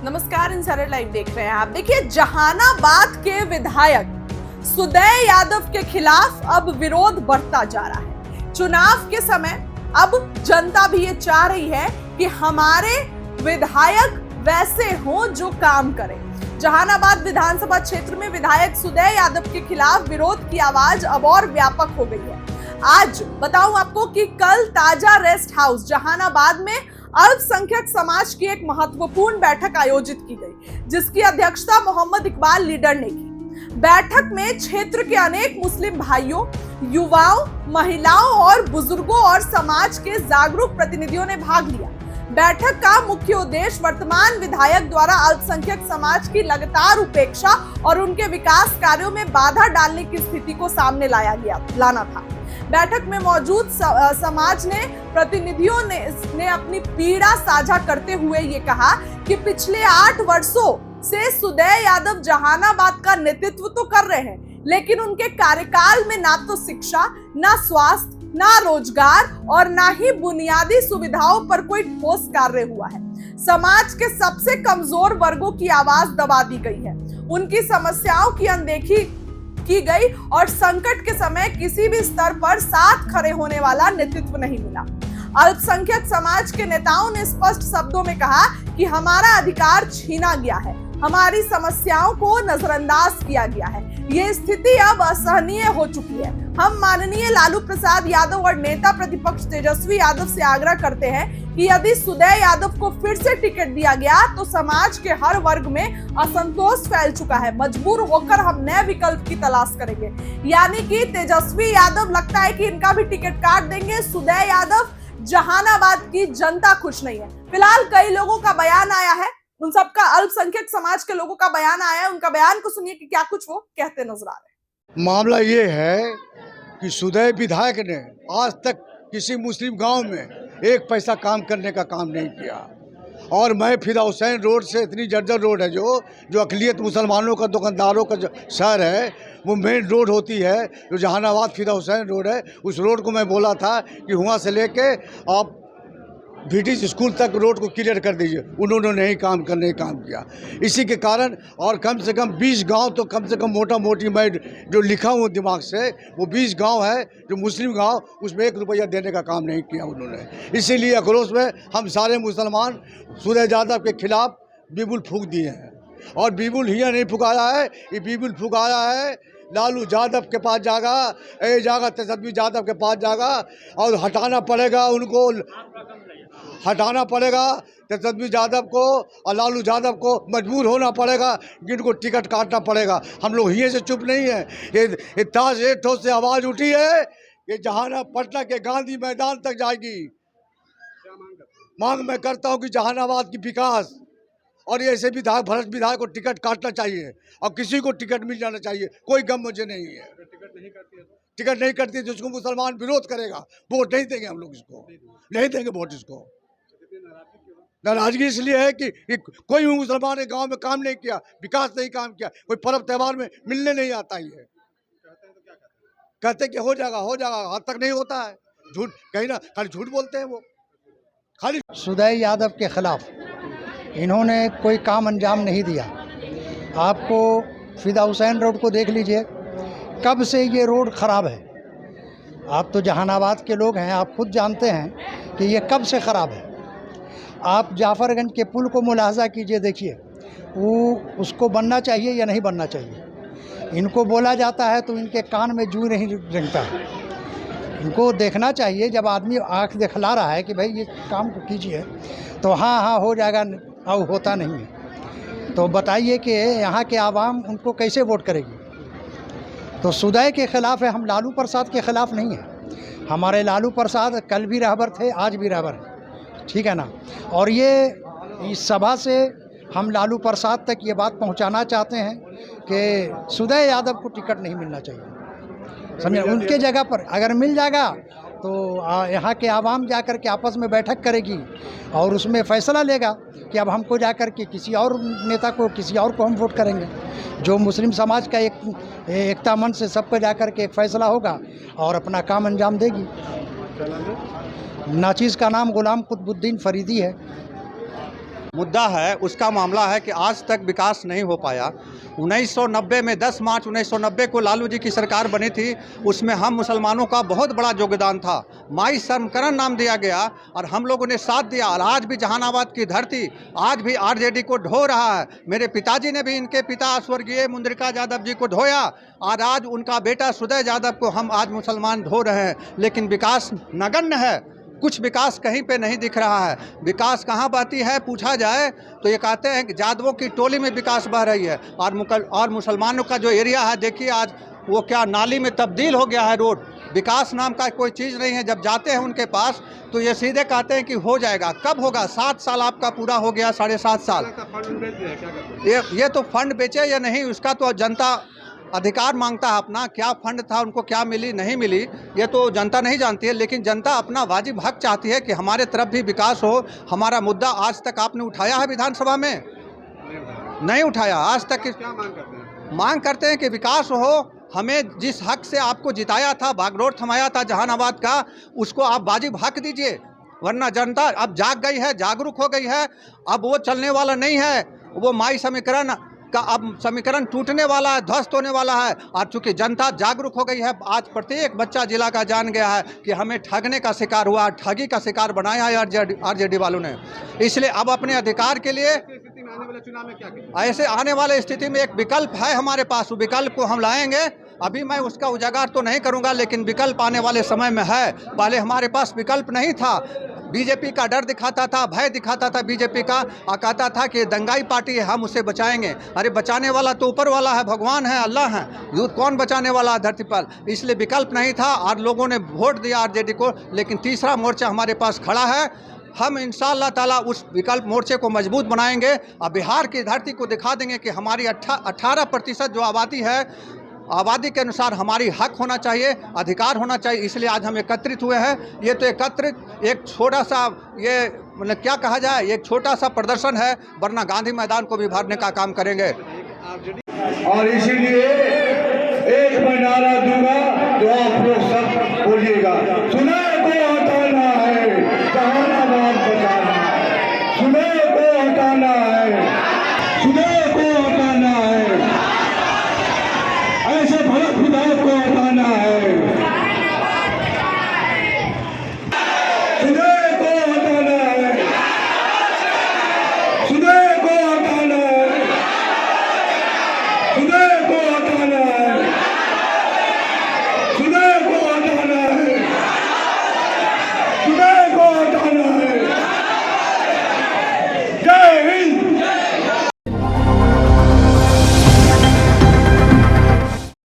नमस्कार, insider live देख रहे हैं आप। देखिए, जहानाबाद के विधायक सुदय यादव के खिलाफ अब विरोध बढ़ता जा रहा है। चुनाव के समय अब जनता भी ये चाह रही है कि हमारे विधायक वैसे हों जो काम करें। जहानाबाद विधानसभा क्षेत्र में विधायक सुदय यादव के खिलाफ विरोध की आवाज अब और व्यापक हो गई है। आज बताऊं आपको कि कल ताजा रेस्ट हाउस जहानाबाद में अल्पसंख्यक समाज की एक महत्वपूर्ण बैठक आयोजित की गई, जिसकी अध्यक्षता मोहम्मद इकबाल लीडर ने की। बैठक में क्षेत्र के अनेक मुस्लिम भाइयों, युवाओं, महिलाओं और बुजुर्गों और समाज के जागरूक प्रतिनिधियों ने भाग लिया। बैठक का मुख्य उद्देश्य वर्तमान विधायक द्वारा अल्पसंख्यक समाज की लगातार उपेक्षा और उनके विकास कार्यों में बाधा डालने की स्थिति को सामने लाना था। बैठक में मौजूद समाज ने प्रतिनिधियों ने अपनी पीड़ा साझा करते हुए ये कहा कि पिछले 8 वर्षों से सुदय यादव जहानाबाद का नेतृत्व तो कर रहे हैं, लेकिन उनके कार्यकाल में ना तो शिक्षा, ना स्वास्थ्य, ना रोजगार और ना ही बुनियादी सुविधाओं पर कोई ठोस कार्य हुआ है। समाज के सबसे कमजोर वर्गों की आवाज दबा दी गई है, उनकी समस्याओं की अनदेखी की गई और संकट के समय किसी भी स्तर पर साथ खड़े होने वाला नेतृत्व नहीं मिला। अल्पसंख्यक समाज के नेताओं ने स्पष्ट शब्दों में कहा कि हमारा अधिकार छीना गया है, हमारी समस्याओं को नजरअंदाज किया गया है। ये स्थिति अब असहनीय हो चुकी है। हम माननीय लालू प्रसाद यादव और नेता प्रतिपक्ष तेजस्वी यादव से आग्रह करते हैं कि यदि सुदय यादव को फिर से टिकट दिया गया तो समाज के हर वर्ग में असंतोष फैल चुका है। मजबूर होकर हम नए विकल्प की तलाश करेंगे। यानी कि तेजस्वी यादव लगता है कि इनका भी टिकट काट देंगे। सुदय यादव, जहानाबाद की जनता खुश नहीं है। फिलहाल कई लोगों का बयान आया है, उन सबका अल्पसंख्यक समाज के लोगों का बयान आया है। उनका बयान को सुनिए कि क्या कुछ वो कहते नजर आ रहे हैं। मामला ये है कि सुदय विधायक ने आज तक किसी मुस्लिम गांव में एक पैसा काम करने का काम नहीं किया। और मैं फिदा हुसैन रोड से, इतनी जर्जर रोड है जो अकलियत मुसलमानों का, दुकानदारों का जो शहर है, वो मेन रोड होती है जो जहानाबाद फिदा हुसैन रोड है। उस रोड को मैं बोला था कि वहाँ से लेके आप ब्रिटिश स्कूल तक रोड को क्लियर कर दीजिए। उन्होंने नहीं काम करने का काम किया। इसी के कारण और कम से कम 20 गांव तो कम से कम मोटा मोटी मैं जो लिखा हूँ दिमाग से, वो 20 गांव है जो मुस्लिम गांव, उसमें 1 रुपया देने का काम नहीं किया उन्होंने। इसीलिए आक्रोश में हम सारे मुसलमान सुदय यादव के खिलाफ बिगुल फूंक दिए हैं। और बिगुल ही नहीं फुकाया है, ये बिगुल फुकाया है लालू यादव के पास जागा तेजस्वी यादव के पास जागा और हटाना पड़ेगा उनको, हटाना पड़ेगा तेजस्वी यादव को और लालू यादव को। मजबूर होना पड़ेगा, जिनको टिकट काटना पड़ेगा। हम लोग यहीं से चुप नहीं है। ये ताज ठोस से आवाज़ उठी है, ये जहानाबाद पटना के गांधी मैदान तक जाएगी। मांग मैं करता हूं कि जहानाबाद की विकास और ये ऐसे विधायक, भ्रष्ट विधायक को टिकट काटना चाहिए और किसी को टिकट मिल जाना चाहिए। कोई गम मुझे नहीं है। टिकट नहीं करती तो उसको मुसलमान विरोध करेगा, वोट नहीं देंगे हम लोग, इसको नहीं देंगे वोट। इसको नाराजगी इसलिए है कि कोई मुसलमान ने गांव में काम नहीं किया, विकास नहीं काम किया, कोई पर्व त्यौहार में मिलने नहीं आता ही है। कहते कि हो जाएगा, आज तक नहीं होता है। झूठ कहीं ना, खाली झूठ बोलते हैं वो खाली। सुदय यादव के खिलाफ इन्होंने कोई काम अंजाम नहीं दिया। आपको फिदा हुसैन रोड को देख लीजिए, कब से ये रोड ख़राब है। आप तो जहानाबाद के लोग हैं, आप खुद जानते हैं कि ये कब से ख़राब है। आप जाफरगंज के पुल को मुलाहजा कीजिए, देखिए वो उसको बनना चाहिए या नहीं बनना चाहिए। इनको बोला जाता है तो इनके कान में जूं नहीं रेंगता है। इनको देखना चाहिए, जब आदमी आँख दिखला रहा है कि भाई ये काम को कीजिए तो हाँ हो जाएगा, और होता नहीं है। तो बताइए कि यहाँ के आवाम उनको कैसे वोट करेगी। तो सुदय के ख़िलाफ़ है, हम लालू प्रसाद के ख़िलाफ़ नहीं है। हमारे लालू प्रसाद कल भी रहबर थे, आज भी रहबर हैं, ठीक है ना। और ये इस सभा से हम लालू प्रसाद तक ये बात पहुंचाना चाहते हैं कि सुदय यादव को टिकट नहीं मिलना चाहिए, समझे। उनके जगह पर अगर मिल जाएगा तो यहाँ के आवाम जाकर के आपस में बैठक करेगी और उसमें फ़ैसला लेगा कि अब हमको जाकर के किसी और नेता को, किसी और को हम वोट करेंगे। जो मुस्लिम समाज का एकता मन से सबको जाकर के एक फ़ैसला होगा और अपना काम अंजाम देगी। नाचीज़ का नाम गुलाम कुतुबुद्दीन फरीदी है। मुद्दा है उसका मामला है कि आज तक विकास नहीं हो पाया। 1990 में 10 मार्च 1990 को लालू जी की सरकार बनी थी, उसमें हम मुसलमानों का बहुत बड़ा योगदान था। माई समीकरण नाम दिया गया और हम लोगों ने साथ दिया और आज भी जहानाबाद की धरती आज भी आरजेडी को ढो रहा है। मेरे पिताजी ने भी इनके पिता स्वर्गीय मुंद्रिका यादव जी को ढोया और आज उनका बेटा सुदय यादव को हम आज मुसलमान ढो रहे हैं, लेकिन विकास नगण्य है। कुछ विकास कहीं पे नहीं दिख रहा है। विकास कहाँ बहती है पूछा जाए तो ये कहते हैं कि यादवों की टोली में विकास बह रही है और मुसलमानों का जो एरिया है देखिए आज वो क्या नाली में तब्दील हो गया है रोड। विकास नाम का कोई चीज़ नहीं है। जब जाते हैं उनके पास तो ये सीधे कहते हैं कि हो जाएगा। कब होगा? 7 साल आपका पूरा हो गया, 7.5 साल। ये तो फंड बेचे या नहीं उसका तो जनता अधिकार मांगता है अपना। क्या फंड था, उनको क्या मिली नहीं मिली, ये तो जनता नहीं जानती है, लेकिन जनता अपना वाजिब हक चाहती है कि हमारे तरफ भी विकास हो। हमारा मुद्दा आज तक आपने उठाया है विधानसभा में? नहीं उठाया आज तक। क्या मांग करते हैं? मांग करते हैं कि विकास हो। हमें जिस हक से आपको जिताया था, बागडोर थमाया था जहानाबाद का, उसको आप वाजिब हक दीजिए, वरना जनता अब जाग गई है, जागरूक हो गई है। अब वो चलने वाला नहीं है। वो माई समीकरण का अब समीकरण टूटने वाला है, ध्वस्त होने वाला है। और चूंकि जनता जागरूक हो गई है, आज प्रत्येक बच्चा जिला का जान गया है कि हमें ठगने का शिकार हुआ, ठगी का शिकार बनाया है आरजेडी वालों ने। इसलिए अब अपने अधिकार के लिए ऐसे आने वाले स्थिति में एक विकल्प है हमारे पास, विकल्प को हम लाएंगे। अभी मैं उसका उजागर तो नहीं करूंगा, लेकिन विकल्प आने वाले समय में है। पहले हमारे पास विकल्प नहीं था। बीजेपी का डर दिखाता था, भय दिखाता था बीजेपी का, और कहता था कि दंगाई पार्टी है, हम उसे बचाएंगे। अरे बचाने वाला तो ऊपर वाला है, भगवान है, अल्लाह है। यूथ कौन बचाने वाला है धरती पर? इसलिए विकल्प नहीं था और लोगों ने वोट दिया आरजेडी को। लेकिन तीसरा मोर्चा हमारे पास खड़ा है। हम इंशाअल्लाह ताला उस विकल्प मोर्चे को मजबूत बनाएंगे और बिहार की धरती को दिखा देंगे कि हमारी 18% जो आबादी है, आबादी के अनुसार हमारी हक होना चाहिए, अधिकार होना चाहिए। इसलिए आज हम एकत्रित हुए हैं। ये तो एकत्रित एक छोटा सा, ये मतलब क्या कहा जाए, एक छोटा सा प्रदर्शन है, वरना गांधी मैदान को भी भरने का काम करेंगे। और इसीलिए एक मैं नारा दूंगा तो आप लोग सब बोलिएगा, सुना